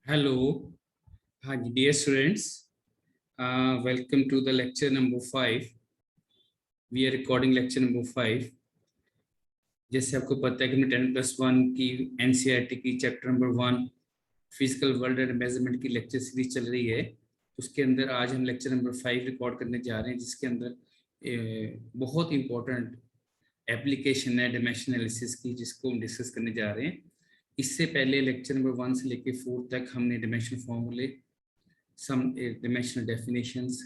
Hello, hi, dear students. Welcome to the lecture number 5. We are recording lecture number 5. जैसे आपको पता है कि हमने 10+1 की NCERT की chapter number 1 physical world and measurement की लेक्चर सीरीज चल रही है। उसके अंदर आज हम लेक्चर नंबर 5 रिकॉर्ड करने जा रहे हैं, जिसके अंदर बहुत इंपॉर्टेंट एप्लीकेशन है डायमेंशन एनालिसिस की, जिसको हम डिस्कस करने जा रहे हैं। इससे पहले लेक्चर नंबर 1 से लेकर 4 तक हमने डायमेंशन फॉर्मूले, some dimensional definitions,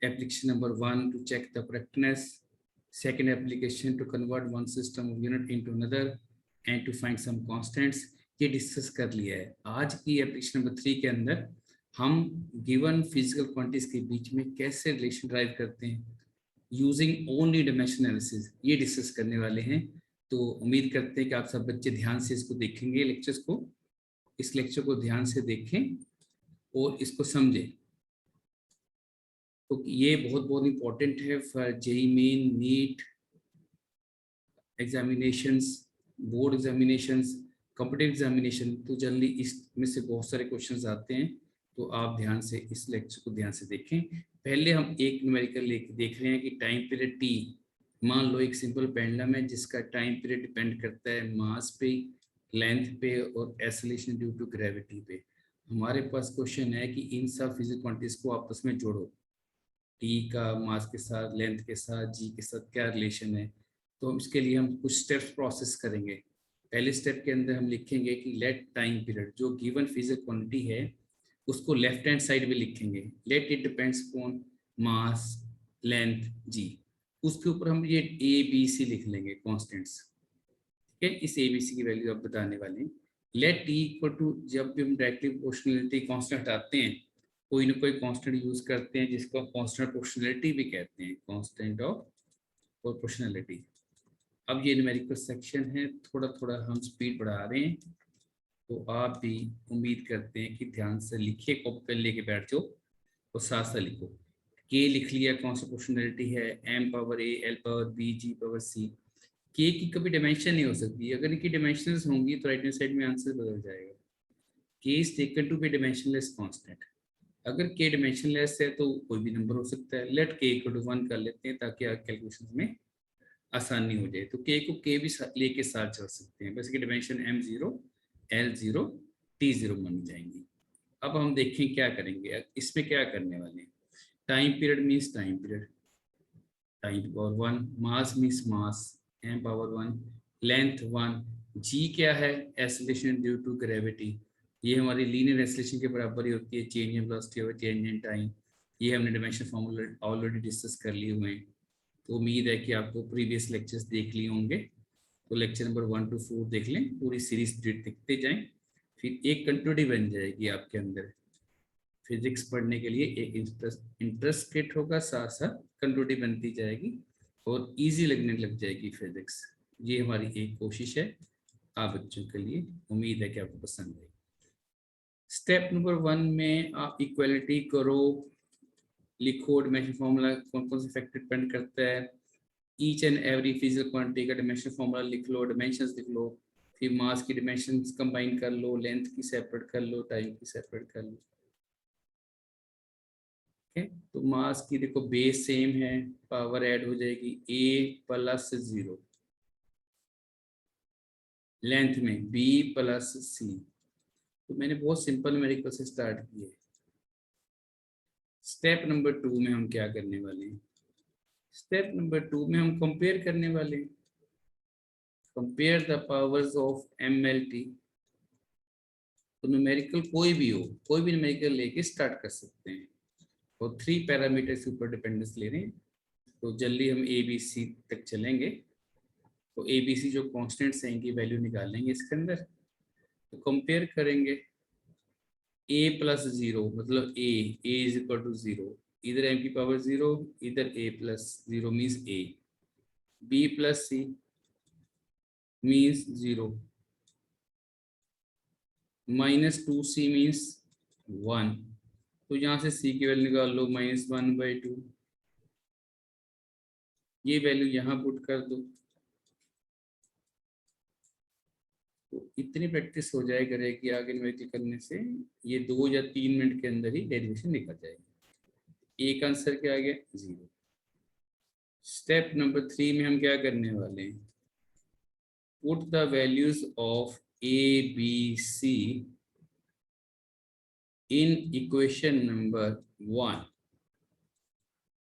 application number 1 to check the correctness, second application to convert one system of unit into another and to find some constants, ये डिस्कस कर लिया है। आज की एप्लीकेशन नंबर 3 के अंदर हम गिवन फिजिकल क्वांटिटीज के बीच में कैसे रिलेशन ड्राइव करते हैं यूजिंग ओनली डायमेंशन एनालिसिस, ये डिस्कस करने वाले हैं। तो उम्मीद करते हैं कि आप सब बच्चे ध्यान से इसको देखेंगे, लेक्चर्स को, इस लेक्चर को ध्यान से देखें और इसको समझें। तो ये बहुत बहुत इंपॉर्टेंट है for JEE Main, NEET examinations, board examinations, competitive examination. तो जल्दी इसमें से बहुत सारे क्वेश्चंस आते हैं, तो आप ध्यान से इस लेक्चर को ध्यान से देखें। पहले हम एक न्यूमेरिकल देख रहे हैं कि टाइम पीरियड टी, मान लो एक सिंपल पेंडुलम है जिसका टाइम पीरियड डिपेंड करता है मास पे, लेंथ पे और एक्सेलरेशन ड्यू टू ग्रेविटी पे। हमारे पास क्वेश्चन है कि इन सब फिजिकल क्वांटिटीज को आपस में जोड़ो, टी का मास के साथ, लेंथ के साथ, जी के साथ क्या रिलेशन है। तो इसके लिए हम कुछ स्टेप्स प्रोसेस करेंगे। पहले स्टेप के अंदर हम लिखेंगे कि लेट टाइम पीरियड, जो गिवन फिजिकल क्वांटिटी है उसको लेफ्ट हैंड साइड में लिखेंगे, let it depends upon mass, length, g. उसके ऊपर हम ये ए बी सी लिख लेंगे कॉन्स्टेंट्स, ठीक है। इस ए बी सी की वैल्यू आप बताने वाले हैं। लेट टी इक्वल टू, जब भी हम डायरेक्टली प्रोपोर्शनलिटी कांस्टेंट हटाते हैं, कोई ना कोई कांस्टेंट यूज करते हैं जिसको कांस्टेंट प्रोपोर्शनलिटी भी कहते हैं, कांस्टेंट ऑफ प्रोपोर्शनलिटी। अब ये न्यूमेरिकल सेक्शन है, थोड़ा थोड़ा हम स्पीड बढ़ा रहे हैं, तो आप भी उम्मीद करते हैं कि ध्यान से लिखिए, कॉपी पेन लेके बैठ जाओ और साथ साथ लिखो। के लिख लिया, कांस्टेंट प्रोपोर्शनलिटी है, एम पावर ए, एल पावर बी, जी पावर सी। के की कभी डायमेंशन नहीं हो सकती, अगर इनकी डायमेंशंस होंगी तो राइट हैंड साइड में आंसर बदल जाएगा। K is taken to be dimensionless constant. अगर के डायमेंशनलेस है तो कोई भी नंबर हो सकता है। लेट के इक्वल टू 1 कर लेते हैं ताकि आप कैलकुलेशन में आसानी हो जाए। तो के को के भी लेके साथ चल सकते हैं, बस की डायमेंशन m0, l0, t0 बन जाएंगी। अब हम देखें क्या करेंगे, इसमें क्या करने वाले हैं। Time period means time period, time power 1, mass means mass, m power 1, length 1, g क्या है, एक्सेलरेशन ड्यू टू ग्रेविटी, ये हमारी लीनियर एक्सेलरेशन के बराबर ही होती है, चेंज इन वेलोसिटी और चेंज इन टाइम। ये हमने डायमेंशन फॉर्मूला ऑलरेडी डिस्कस कर लिए हुए हैं। तो उम्मीद है कि आपको प्रीवियस लेक्चर्स देख लिए होंगे, तो लेक्चर नंबर 1 to 4 देख लें, पूरी सीरीज देखते जाएं, फिर एक कंटिन्यूटी बन जाएगी आपके अंदर। फिजिक्स पढ़ने के लिए एक इंटरेस्ट क्रिएट होगा, साथ साथ कंटिन्यूटी बनती जाएगी और इजी लगने लग जाएगी फिजिक्स। ये हमारी एक कोशिश है आप बच्चों के लिए, उम्मीद है कि आपको पसंद आएगी। स्टेप नंबर 1 में आप इक्वलिटी करो, लिखो डायमेंशन फॉर्मूला, कौन कौन से फैक्टर डिपेंड करता है, each and every physical quantity का डायमेंशन फॉर्मूला लिख लो, डायमेंशंस लिख लो, फिर मास की डायमेंशंस कंबाइन कर लो, लेंथ की सेपरेट कर लो, टाइम की सेपरेट कर लो। ठीक है, तो मास की देखो बेस सेम है, पावर ऐड हो जाएगी a प्लस 0, लेंथ में b प्लस c। तो मैंने बहुत सिंपल न्यूमेरिकल से स्टार्ट किया। स्टेप नंबर 2 में हम क्या करने वाले हैं, स्टेप नंबर 2 में हम कंपेयर करने वाले हैं। Compare the powers of MLT। तो न्यूमेरिकल कोई भी हो, कोई भी न्यूमेरिकल लेके स्टार्ट कर सकते हैं, और 3 पैरामीटर के ऊपर डिपेंडेंस ले रहे हैं। तो जल्दी हम ABC तक चलेंगे। तो ABC जो कॉन्स्टेंट्स हैं इनकी वैल्यू निकालेंगे इसके अंदर, तो कंपेयर करेंगे। a प्लस 0 मतलब a इज इक्वल टू 0, इधर m की पावर 0, इधर a plus 0 means a, b plus c means 0, minus 2c means 1। तो यहाँ से c की वैल्यू निकाल लो, -1/2। ये वैल्यू यहाँ पुट कर दो, तो इतनी प्रैक्टिस हो जाए करेगी आगे न्यूमेरिकल करने से, ये 2 या 3 मिनट के अंदर ही डेरिवेशन निकल जाएगी। एक आंसर क्या आ गया 0। स्टेप नंबर 3 में हम क्या करने वाले हैं, put the values of A B C in equation number 1।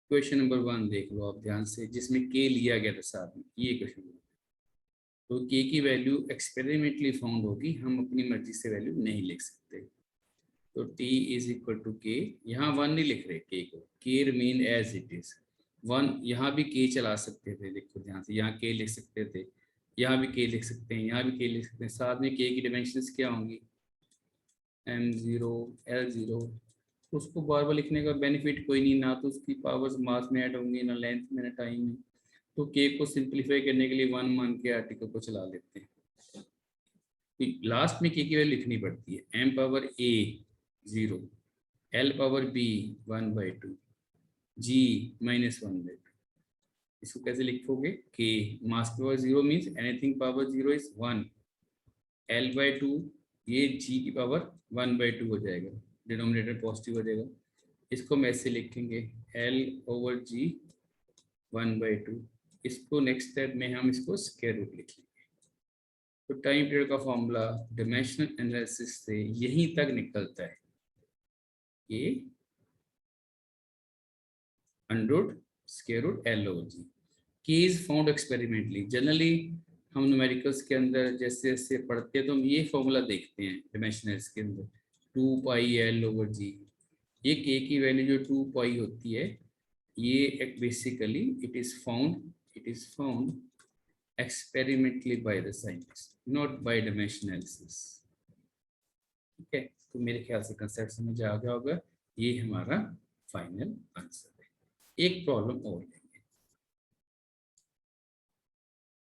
Equation number 1 देख लो आप ध्यान से, जिसमें के लिया गया था साथ में, ये इक्वेशन। तो के की वैल्यू एक्सपेरिमेंटली फाउंड होगी, हम अपनी मर्जी से वैल्यू नहीं लिख सकते। तो t इज इक्वल टू के, यहाँ 1 नहीं लिख रहे के को, के रिमेन एज इट इज 1। यहाँ भी के चला सकते थे, देखो ध्यान से, यहाँ के लिख सकते थे, यहाँ भी के लिख सकते हैं, यहाँ भी के लिख सकते हैं। साथ में के की डायमेंशंस क्या होंगी, m0 l0। उसको बार बार लिखने का बेनिफिट कोई नहीं, ना तो उसकी पावर्स मास में ऐड होंगी, ना लेंथ में, ना टाइम में। तो के को सिंप्लीफाई करने के लिए 1 मान के आर्टिकल को चला लेते हैं। लास्ट में के की वैल्यू लिखनी पड़ती है, m power a 0, l power b 1/2, g -1/2। इसको कैसे लिखोगे, k mass power 0 means anything power 0 is 1, l/2 ये g की पावर 1/2 हो जाएगा, डिनोमिनेटर पॉजिटिव हो जाएगा। इसको हम ऐसे लिखेंगे l/g 1/2। इसको नेक्स्ट स्टेप में हम इसको स्क्वायर रूट लिखेंगे। तो टाइम पीरियड का फॉर्मूला डायमेंशनल एनालिसिस से यहीं तक निकलता है, ये √√L/G। K is found experimentally। Generally हम न्यूमेरिकल्स के अंदर जैसे जैसे पढ़ते हैं तो हम ये फॉर्मूला देखते हैं डायमेंशनल्स के अंदर, 2πL/G। ये K की वैल्यू जो 2π होती है, ये एक basically it is found experimentally by the scientist, not by dimension analysis। ठीक है, तो मेरे ख्याल से कंसेप्ट समझ आ गया होगा। ये हमारा फाइनल आंसर है। एक प्रॉब्लम और लेंगे,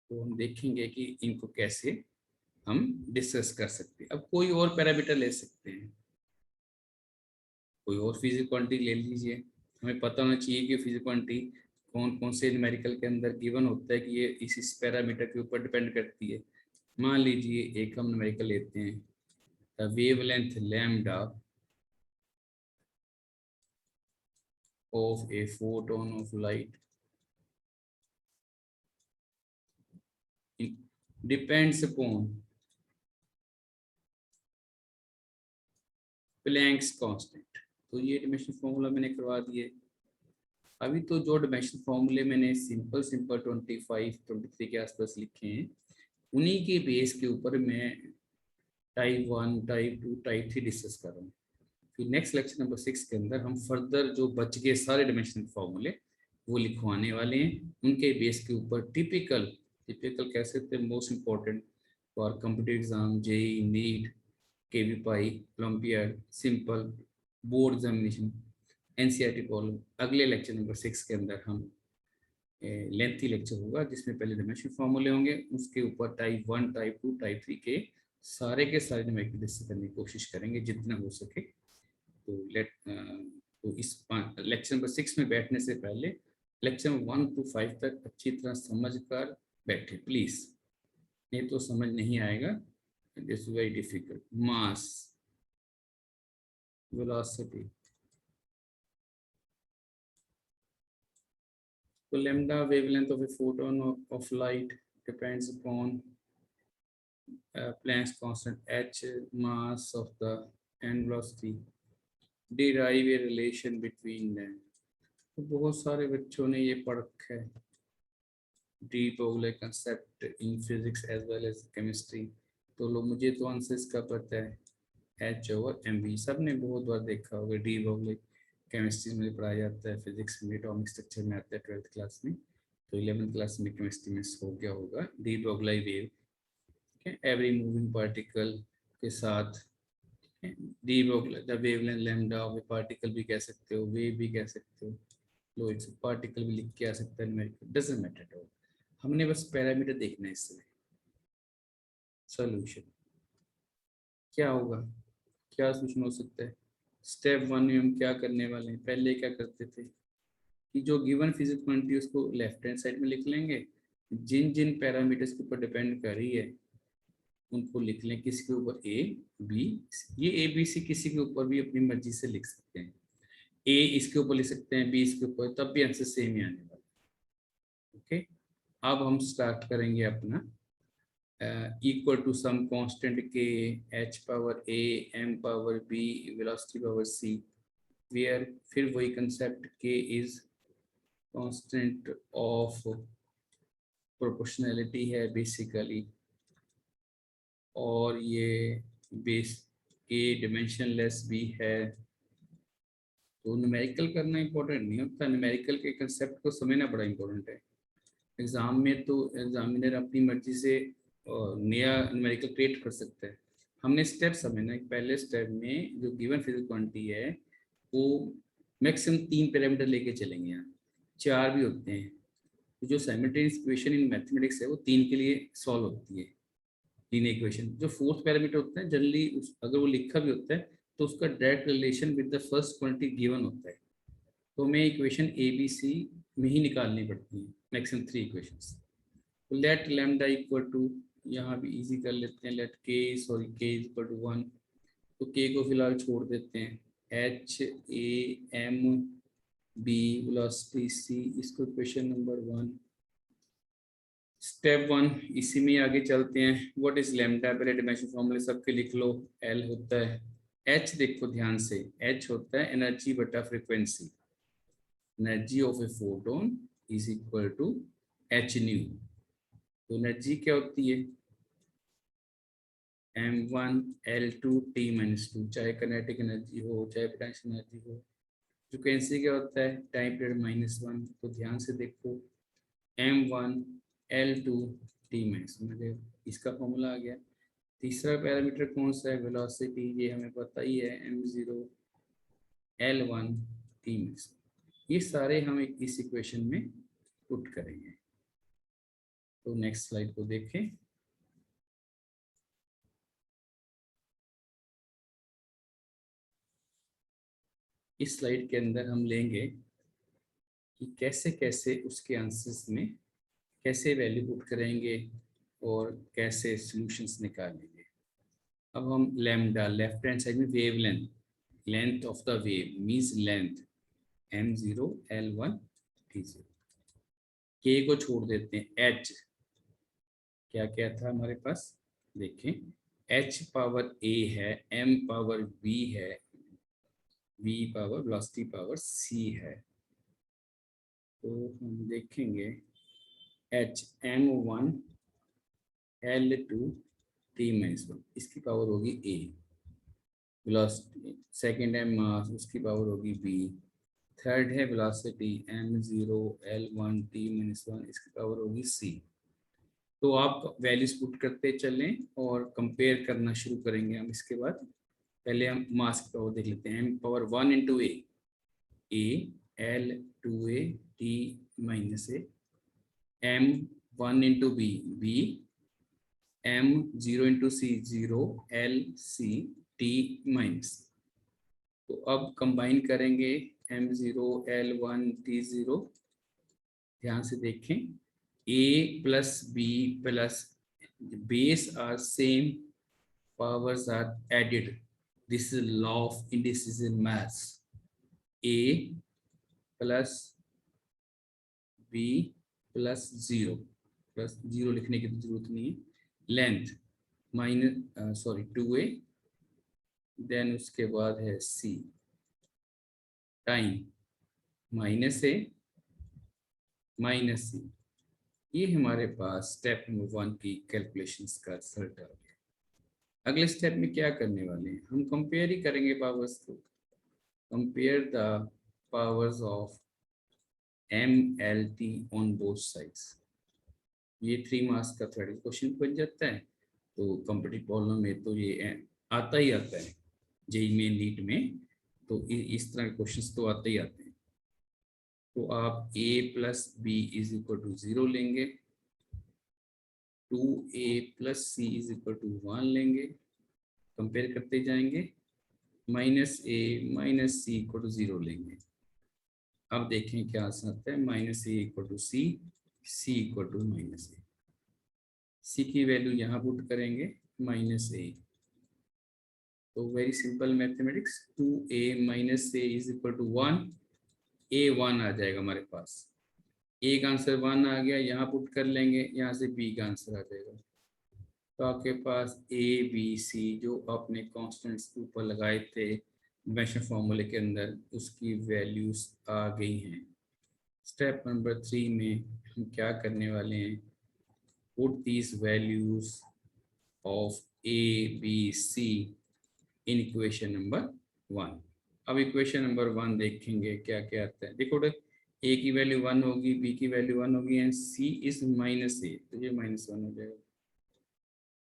तो हम देखेंगे कि इनको कैसे हम डिस्कस कर सकते हैं। अब कोई और पैरामीटर ले सकते हैं, कोई और फिजिकल क्वांटिटी ले लीजिए। हमें पता होना चाहिए कि फिजिकल क्वांटिटी कौन कौन से न्यूमेरिकल के अंदर गिवन होता है कि ये इस पैरामीटर के ऊपर डिपेंड करती है। मान लीजिए एक हम न्यूमेरिकल लेते हैं, the wavelength lambda of a photon of light depends upon Planck's constant। तो ये डायमेंशन फॉर्मूला मैंने करवा दिए। अभी तो जो डायमेंशन फॉर्मूले मैंने सिंपल 25-23 के आसपास लिखे हैं, उन्हीं के बेस के ऊपर मैं टाइप 1, टाइप 2, टाइप 3 डिस्कस कर रहा हूँ। फिर नेक्स्ट लेक्चर नंबर 6 के अंदर हम फर्दर जो बच गए सारे डायमेंशन फॉर्मूले वो लिखवाने वाले हैं। उनके बेस के ऊपर टिपिकल कह सकते हैं most important for competitive exam, JEE, NEET, KVPY, olympiad, simple, board examination, NCERT problem. अगले लेक्चर नंबर 6 के अंदर हम लेंथी लेक्चर होगा जिसमें पहले डायमेंशन फॉर्मूले होंगे, उसके ऊपर टाइप 1, टाइप 2, टाइप 3 के सारे न्यूमेरिकल डिस्कस करने की कोशिश करेंगे जितना हो सके। तो इस लेक्चर नंबर 6 में बैठने से पहले लेक्चर 1 to 5 तक अच्छी तरह समझ कर बैठे प्लीज, नहीं तो समझ नहीं आएगा। This is very difficult. Mass, velocity, तो lambda wavelength of a photon of light depends upon Planck's constant h, mass of the and velocity, derive a relation between them। तो बहुत सारे बच्चों ने ये पढ़ रखा है, de Broglie concept in physics as well as chemistry. तो लोग, मुझे तो आंसर इसका पता है, H/mv सब ने बहुत बार देखा होगा। डी ब्रोगली केमिस्ट्री में पढ़ाया जाता है, फिजिक्स में एटॉमिक स्ट्रक्चर में आता है 12th क्लास में, तो 11th क्लास में केमिस्ट्री में हो गया होगा। De Broglie wave, every moving particle के साथ de Broglie the wavelength lambda of A particle भी कह सकते हो, वेव भी कह सकते हो, लो इट्स पार्टिकल भी लिख के आ सकता है, डजंट मैटर एट ऑल। हमने बस पैरामीटर देखना है इसमें। सॉल्यूशन क्या होगा, क्या सोल्यूशन हो सकता है। स्टेप 1 में हम क्या करने वाले हैं, पहले क्या करते थे कि जो गिवन फिजिकल क्वांटिटी उसको लेफ्ट हैंड साइड में लिख लेंगे, जिन जिन पैरामीटर्स के ऊपर डिपेंड कर रही है उनको लिख लें किसके ऊपर, ए बी। ये ए बी सी किसी के ऊपर भी अपनी मर्जी से लिख सकते हैं, ए इसके ऊपर लिख सकते हैं, बी इसके ऊपर, तब भी आंसर सेम ही आने वाला। ओके, अब हम स्टार्ट करेंगे अपना equal to some constant K h power a m power b velocity power c, where फिर वही concept K is constant of proportionality है बेसिकली, और ये बेस के डिमेंशनलेस भी है। तो न्यूमेरिकल करना इंपॉर्टेंट नहीं होता, न्यूमेरिकल के कंसेप्ट को समझना बड़ा इंपॉर्टेंट है। एग्जाम में तो एग्जामिनर अपनी मर्जी से नया न्यूमेरिकल क्रिएट कर सकता है। हमने स्टेप समझना है, पहले स्टेप में जो गिवन फिजिकल क्वांटिटी है वो मैक्सिमम 3 पैरामीटर लेके चलेंगे, यहाँ 4 भी होते हैं। तो जो साइमल्टेनियस इक्वेशन इन मैथमेटिक्स है वो 3 के लिए सॉल्व होती है, 3 इक्वेशन। जो 4th पैरामीटर होता है जनरली अगर वो लिखा भी होता है तो उसका direct relation with the first quantity given होता है, तो हमें इक्वेशन ए बी सी में ही निकालनी पड़ती है, मैक्सिमम 3 इक्वेशंस। तो लेट लैम्डा इक्वल टू, यहाँ भी इजी कर लेते हैं, लेट के इक्वल टू 1, तो के को फिलहाल छोड़ देते हैं, H A M B velocity C, इसको इक्वेशन नंबर 1। स्टेप 1 इसी में आगे चलते हैं। व्हाट इज लैम्डा, पहले डिमेंशन फॉर्मूले सबके लिख लो। एल होता है, एच देखो ध्यान से, एच होता है एनर्जी बटा frequency, energy of a photon is equal to h nu. तो एनर्जी क्या होती है, m1 l2 t-2, चाहे काइनेटिक एनर्जी हो चाहे पोटेंशियल एनर्जी हो। फ्रीक्वेंसी क्या होता है, टाइम पीरियड -1। तो ध्यान से देखो, m1 l2 t-1, इसका फॉर्मूला आ गया। तीसरा पैरामीटर कौन सा है, वेलोसिटी, ये हमें पता ही है, m0 l1 t-1। ये सारे हम इस इक्वेशन में पुट करेंगे। तो नेक्स्ट स्लाइड को देखें। इस स्लाइड के अंदर हम लेंगे कि कैसे कैसे उसके आंसर्स में कैसे वैल्यू पुट करेंगे और कैसे सॉल्यूशंस निकालेंगे। अब हम लैम्डा, लेफ्ट हैंड साइड में wave length, length of the wave means length m0 l1 t0, के को छोड़ देते हैं, h क्या क्या था हमारे पास, देखें, h पावर a है, m पावर b है, v power velocity power c है। तो हम देखेंगे h m1 l2 t-1, इसकी पावर होगी a, वेलोसिटी सेकंड है मास, उसकी पावर होगी b, थर्ड है वेलोसिटी m0 l1 t-1, इसकी पावर होगी c। तो आप वैल्यूज पुट करते चलें और कंपेयर करना शुरू करेंगे हम। इसके बाद पहले हम मास की पावर देख लेते हैं, m power 1 into a l2a t-a, m1 into b m0 into c 0 l c t-। तो अब कंबाइन करेंगे m0 l1 t0, ध्यान से देखें, a plus b plus base are same, powers are added, this is law of indices in maths, a plus b plus 0, plus 0 लिखने की तो जरूरत नहीं है, लेंथ माइनस 2a, देन उसके बाद है c, time -a minus c। ये हमारे पास स्टेप नंबर 1 की कैलकुलेशंस का रिजल्ट आ गया। अगले स्टेप में क्या करने वाले हैं, हम कंपेयर ही करेंगे पावर्स को, compare the powers of MLT on both sides. ये 3 मार्क्स का थ्रेड क्वेश्चन बन जाता है। तो कॉम्पिटिटिव प्रॉब्लम में तो ये आता ही आता है, जेईई में नीट में तो इस तरह के क्वेश्चंस तो आते ही आते हैं। तो आप a plus B is equal to 0 लेंगे, 2a plus C is equal to 1 लेंगे, कंपेयर करते जाएंगे, -a minus C equal to 0 लेंगे। अब देखें क्या आंसर आता है, -a equal to C equal to -a। C की वैल्यू यहाँ पुट करेंगे, माइनस ए। तो very simple mathematics, 2a minus A is equal to 1, A 1 आ जाएगा हमारे पास। ए का आंसर 1 आ गया, यहाँ पुट कर लेंगे, यहाँ से बी का आंसर आ जाएगा। तो आपके पास ए बी सी जो आपने कॉन्स्टेंट्स के ऊपर लगाए थे मेशन फॉर्मूले के अंदर, उसकी वैल्यूज आ गई हैं। स्टेप नंबर 3 में हम क्या करने वाले हैं, put these values of A B C in equation number 1। अब इक्वेशन नंबर 1 देखेंगे क्या क्या आता है। देखो ए की वैल्यू 1 होगी, बी की वैल्यू 1 होगी and C is minus A, तो ये -1 हो जाएगा।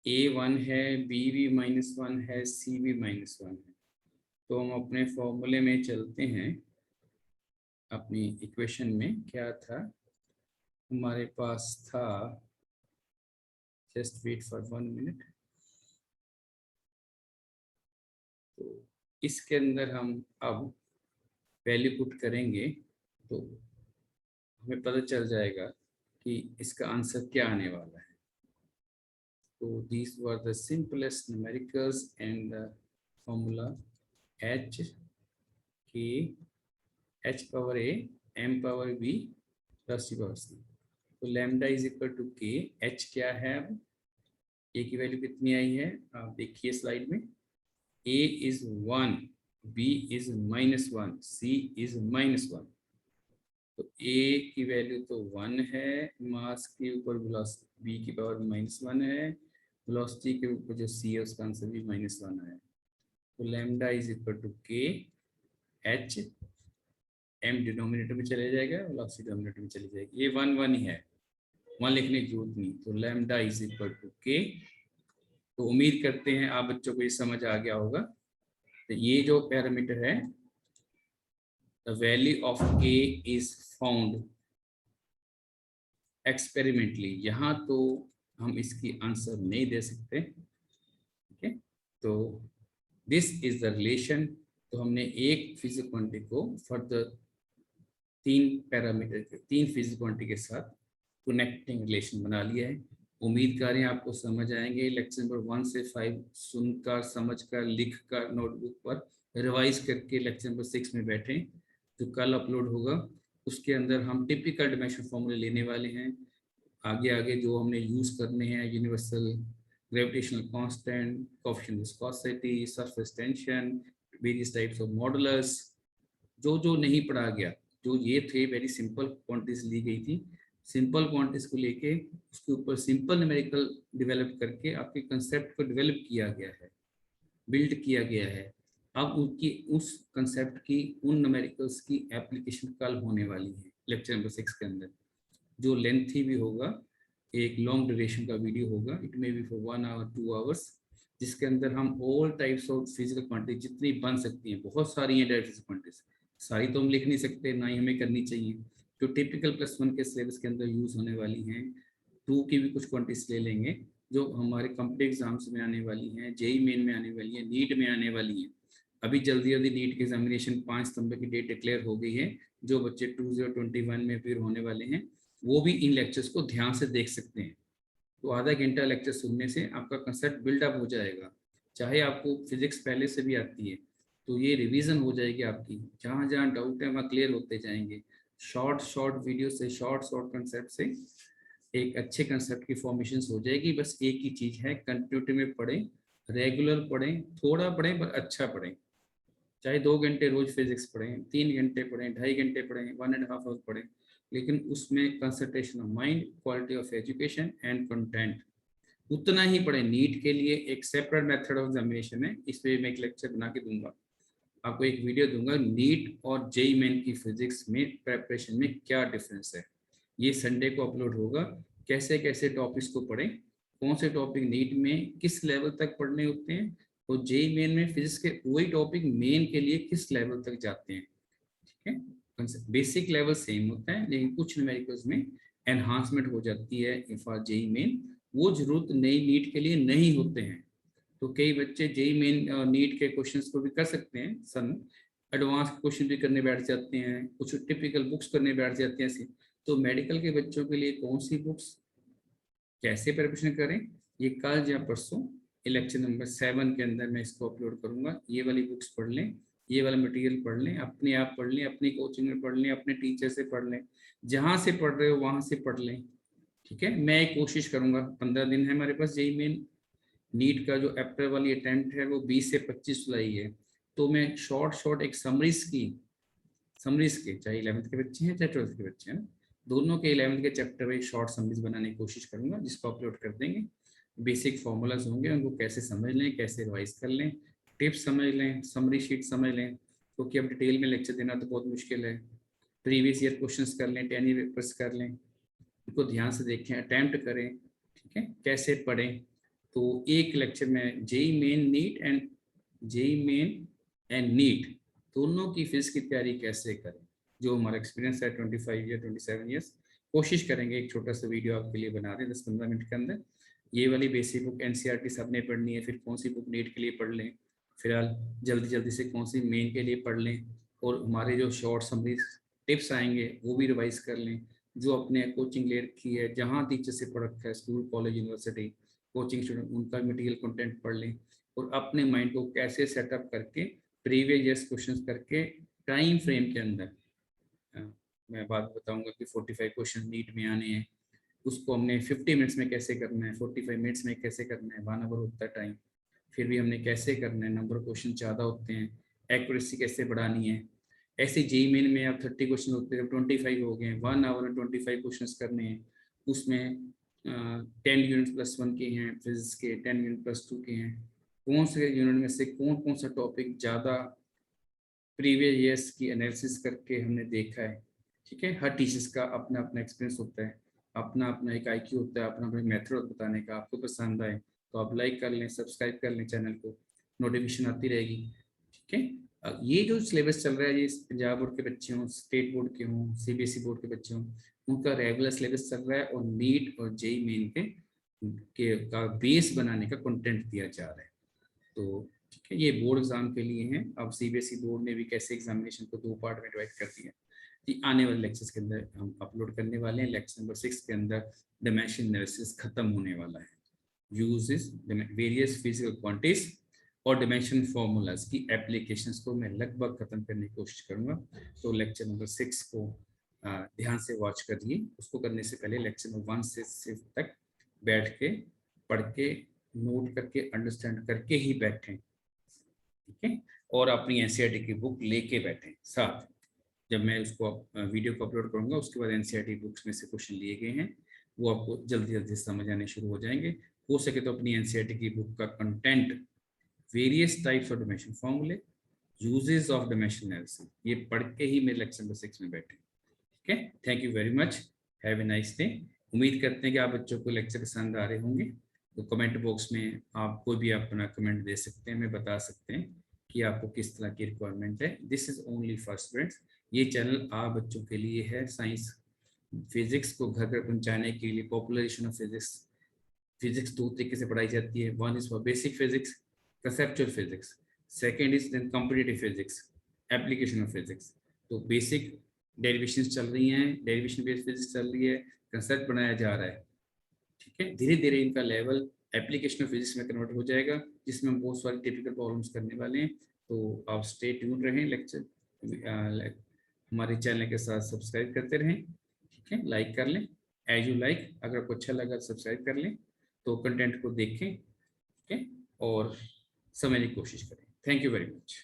ए 1 है, बी भी -1 है, सी भी -1 है। तो हम अपने फॉर्मूले में चलते हैं। अपनी इक्वेशन में क्या था हमारे पास था, जस्ट वेट फॉर 1 मिनट। तो इसके अंदर हम अब वैल्यू पुट करेंगे तो हमें पता चल जाएगा कि इसका आंसर क्या आने वाला है। तो these were the simplest numericals and the formula h k h power a m power b plus c power c। तो lambda is equal to k, h क्या है, अब a की वैल्यू कितनी आई है आप देखिए स्लाइड में, a is 1, b is -1, c is -1। तो a की वैल्यू तो 1 है, मास के ऊपर वेलोसिटी b की पावर -1 है, वेलोसिटी के ऊपर जो c है उसका आंसर भी -1 आया। तो लैम्डा इज इक्वल टू के एच, m डिनोमिनेटर में चले जाएगा, वेलोसिटी डिनोमिनेटर में चली जाएगी। ये 1 1 ही है, 1 लिखने की जरूरत नहीं। तो लैम्डा इज इक्वल टू के। तो उम्मीद करते हैं आप बच्चों को ये समझ आ गया होगा। तो ये जो पैरामीटर है, the value of k is found experimentally, यहाँ तो हम इसकी आंसर नहीं दे सकते, ठीक है। तो दिस इज द रिलेशन। तो हमने एक फिजिकल क्वांटिटी को फर्दर 3 पैरामीटर के 3 फिजिकल क्वांटिटी के साथ कनेक्टिंग रिलेशन बना लिया है। उम्मीद कर रहे हैं आपको समझ आएंगे। लेक्चर नंबर 1 से 5 सुनकर, समझकर, लिखकर, नोटबुक पर रिवाइज करके लेक्चर नंबर 6 में बैठें जो कल अपलोड होगा। उसके अंदर हम टिपिकल डायमेंशन फॉर्मूले लेने वाले हैं। आगे आगे जो हमने यूज करने हैं, universal gravitational constant, coefficient viscosity, surface tension, various types of modulus, जो नहीं पढ़ा गया, जो ये थे वेरी सिंपल क्वांटिटीज ली गई थी, सिंपल क्वांटिटीज को लेके उसके ऊपर सिंपल न्यूमेरिकल डेवलप करके आपके कंसेप्ट को डेवलप किया गया है, बिल्ड किया गया है। अब उनकी उस कंसेप्ट की, उन न्यूमेरिकल्स की एप्लीकेशन कल होने वाली है लेक्चर नंबर 6 के अंदर, जो लेंथी भी होगा, एक लॉन्ग ड्यूरेशन का वीडियो होगा, it may be for 1 hour 2 hours, जिसके अंदर हम all types of physical quantity जितनी बन सकती हैं, बहुत सारी हैं टाइप्स ऑफ क्वांटिटीज, सारी तो हम लिख नहीं सकते, ना ही हमें करनी चाहिए, जो टिपिकल +1 के सिलेबस के अंदर यूज होने वाली हैं। 2 की भी कुछ क्वांटिटीज ले लेंगे जो हमारे कॉम्पिटिटिव एग्जाम्स में आने वाली हैं, जेई मेन में आने वाली है, नीट में आने वाली हैं। अभी जल्दी जल्दी नीट के एग्जामिनेशन 5 सितंबर की डेट डिक्लेयर हो गई है, जो बच्चे 2021 में फिर होने वाले हैं वो भी इन लेक्चर्स को ध्यान से देख सकते हैं। तो आधा घंटा लेक्चर सुनने से आपका कंसेप्ट बिल्डअप हो जाएगा। चाहे आपको फिजिक्स पहले से भी आती है तो ये रिवीजन हो जाएगी आपकी, जहाँ जहाँ डाउट है वहाँ क्लियर होते जाएंगे। शॉर्ट वीडियो से, शॉर्ट कंसेप्ट से एक अच्छे कंसेप्ट की फॉर्मेशन हो जाएगी। बस एक ही चीज़ है, कंटिन्यूटी में पढ़ें, रेगुलर पढ़ें, थोड़ा पढ़ें पर अच्छा पढ़ें। चाहे 2 घंटे रोज फिजिक्स पढ़ें, 3 घंटे पढ़ें, 2.5 घंटे पढ़ें, 1.5 आवर पढ़ें, लेकिन उसमें concentration of mind, quality of education and content उतना ही पढ़ें। नीट के लिए एक सेपरेट मेथड ऑफ एग्जामिनेशन है, इस पर मैं एक लेक्चर बना के दूंगा, आपको एक वीडियो दूंगा, नीट और जेईई मेन की फिजिक्स में प्रेपरेशन में क्या डिफरेंस है। ये संडे को अपलोड होगा। कैसे कैसे टॉपिक्स को पढ़ें, कौन से टॉपिक नीट में किस लेवल तक पढ़ने होते हैं, तो जेईई मेन में फिजिक्स के वही टॉपिक मेन के लिए किस लेवल तक जाते हैं, ठीक है। बेसिक लेवल सेम होता है, लेकिन कुछ न्यूमेरिकल्स में एनहांसमेंट हो जाती है फॉर जेईई मेन, वो जरूरत नई नीट के लिए नहीं होते हैं। तो कई बच्चे जेईई मेन नीट के क्वेश्चंस को भी कर सकते हैं, सन एडवांस क्वेश्चन भी करने बैठ जाते हैं, कुछ टिपिकल बुक्स करने बैठ जाते हैं। तो मेडिकल के बच्चों के लिए कौन सी बुक्स कैसे प्रिपरेशन करें, ये कल या परसों लेक्चर नंबर 7 के अंदर मैं इसको अपलोड करूंगा। ये वाली बुक्स पढ़ लें, ये वाला मटेरियल पढ़ लें, अपने आप पढ़ लें, अपनी कोचिंग में पढ़ लें, अपने टीचर से पढ़ लें, जहाँ से पढ़ रहे हो वहाँ से पढ़ लें। ठीक है, मैं एक कोशिश करूंगा, 15 दिन है हमारे पास। जेईई मेन नीट का जो अप्रैल वाली अटेम्प्ट है वो 20 से 25 जुलाई है, तो मैं शॉर्ट एक समरीज के, चाहे 11th के बच्चे हैं चाहे 12th के बच्चे हैं, दोनों के 11th के चैप्टर में शॉर्ट समरीज बनाने की कोशिश करूंगा, जिसको अपलोड कर देंगे। बेसिक फॉर्मूलाज होंगे, उनको कैसे समझ लें, कैसे रिवाइज कर लें, टिप्स समझ लें, समरी शीट समझ लें, क्योंकि अब डिटेल में लेक्चर देना तो बहुत मुश्किल है। प्रीवियस ईयर क्वेश्चंस कर लें, 10 ईयर पेपर्स कर लें, उनको ध्यान से देखें, अटैम्प्ट करें। ठीक है, कैसे पढ़ें, तो एक लेक्चर में जेईई मेन एंड नीट दोनों की फिजिक्स की तैयारी कैसे करें, जो हमारा एक्सपीरियंस है 25 या 27 ईयर्स, कोशिश करेंगे एक छोटा सा वीडियो आपके लिए बना दें 10-15 मिनट के अंदर। ये वाली बेसिक बुक एनसीईआरटी सबने पढ़नी है, फिर कौन सी बुक नीट के लिए पढ़ लें, फिलहाल जल्दी से कौन सी मेन के लिए पढ़ लें, और हमारे जो शॉर्ट समरी टिप्स आएंगे वो भी रिवाइज कर लें, जो अपने कोचिंग ले रखी है, जहाँ टीचर से पढ़ रखा है, school college university coaching student, उनका मटेरियल कंटेंट पढ़ लें, और अपने माइंड को कैसे सेटअप करके प्रीवियस ईयर्स क्वेश्चंस करके टाइम फ्रेम के अंदर, मैं बात बताऊंगा कि 45 क्वेश्चन नीट में आने हैं, उसको हमने 50 मिनट्स में कैसे करना है, 45 मिनट्स में कैसे करना है, 1 आवर होता है टाइम, फिर भी हमने कैसे करना है, नंबर क्वेश्चन ज़्यादा होते हैं, एक्यूरेसी कैसे बढ़ानी है। ऐसे जेईई मेन में अब 30 क्वेश्चन होते हैं, 25 हो गए, 1 आवर में 25 क्वेश्चन करने हैं, उसमें 10 यूनिट +1 के हैं फिजिक्स के, 10 यूनिट +2 के हैं, कौन से यूनिट में से कौन सा टॉपिक ज़्यादा प्रीवियस ईयर्स की एनालिसिस करके हमने देखा है। ठीक है, हर टीचर्स का अपना अपना एक्सपीरियंस होता है, अपना अपना एक आईक्यू होता है, अपना अपना मेथड बताने का। आपको पसंद आए तो आप लाइक कर लें, सब्सक्राइब कर लें चैनल को, नोटिफिकेशन आती रहेगी। ठीक है, ये जो सिलेबस चल रहा है, ये पंजाब बोर्ड के बच्चे हों, स्टेट बोर्ड के हों, सीबीएसई बोर्ड के बच्चे हों, उनका रेगुलर सिलेबस चल रहा है, और नीट और जेईई मेन के का बेस बनाने का कंटेंट दिया जा रहा है। तो ठीक है, ये बोर्ड एग्जाम के लिए हैं। अब सीबीएसई बोर्ड ने भी कैसे एग्जामिनेशन को 2 पार्ट में डिवाइड कर दिया, कि आने वाले लेक्चर्स के अंदर हम अपलोड करने वाले हैं। लेक्चर नंबर 6 के अंदर डायमेंशन एनालिसिस खत्म होने वाला है, यूजेस वेरियस फिजिकल क्वांटिटीज और डायमेंशन फार्मूलाज की एप्लीकेशंस को मैं लगभग खत्म करने की कोशिश करूंगा। तो लेक्चर नंबर 6 को ध्यान से वॉच करिए। उसको करने से पहले लेक्चर नंबर 1 से 6 तक बैठ के पढ़ के नोट करके अंडरस्टैंड करके ही बैठें। ठीक है, और अपनी एनसीईआरटी की बुक लेके बैठें साथ। जब मैं उसको वीडियो को अपलोड करूंगा उसके बाद एनसीईआरटी बुक्स में से क्वेश्चन लिए गए हैं, वो आपको जल्दी समझ आने शुरू हो जाएंगे। हो सके तो अपनी एनसीईआरटी की बुक का content, various types of dimension फॉर्मूले, यूजेस ऑफ डायमेंशन एनालिसिस, ये पढ़ के ही मेरे लेक्चर नंबर 6 में बैठे। ठीक है, thank you very much, have a nice day. उम्मीद करते हैं कि आप बच्चों को लेक्चर पसंद आ रहे होंगे। तो कमेंट बॉक्स में आप कोई भी अपना कमेंट दे सकते हैं, मैं बता सकते हैं कि आपको किस तरह की रिक्वायरमेंट है। This is only for students, ये चैनल आप बच्चों के लिए है। साइंस फिजिक्स को घर घर पहुंचाने के लिए पॉपुलराइजेशन ऑफ फिजिक्स। फिजिक्स 2 तरीके से पढ़ाई जाती है, 1 is for basic physics, conceptual physics, second is then competitive physics, application of physics. तो बेसिक डेरिवेशन चल रही हैं, डेरिवेशन बेस्ड फिजिक्स चल रही है, कंसेप्ट बनाया जा रहा है। ठीक है, धीरे धीरे इनका लेवल एप्लीकेशन ऑफ फिजिक्स में कन्वर्ट हो जाएगा, जिसमें हम बहुत सारी टिपिकल प्रॉब्लम्स करने वाले हैं। तो आप स्टे ट्यून रहें, लेक्चर हमारे चैनल के साथ सब्सक्राइब करते रहें। ठीक है, लाइक कर लें, एज यू लाइक, अगर आपको अच्छा लगा सब्सक्राइब कर लें, तो कंटेंट को देखें। ठीक है, और समझने की कोशिश करें। Thank you very much.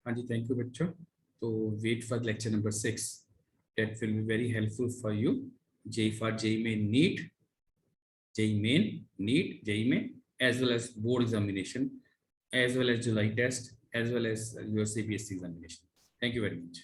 हाँ जी, थैंक यू बच्चों। तो wait for lecture number 6, that will be very helpful for you. JEE Main NEET, JEE Main NEET, JEE Main, as well as board examination, as well as July test, as well as your CBSE examination. Thank you very much.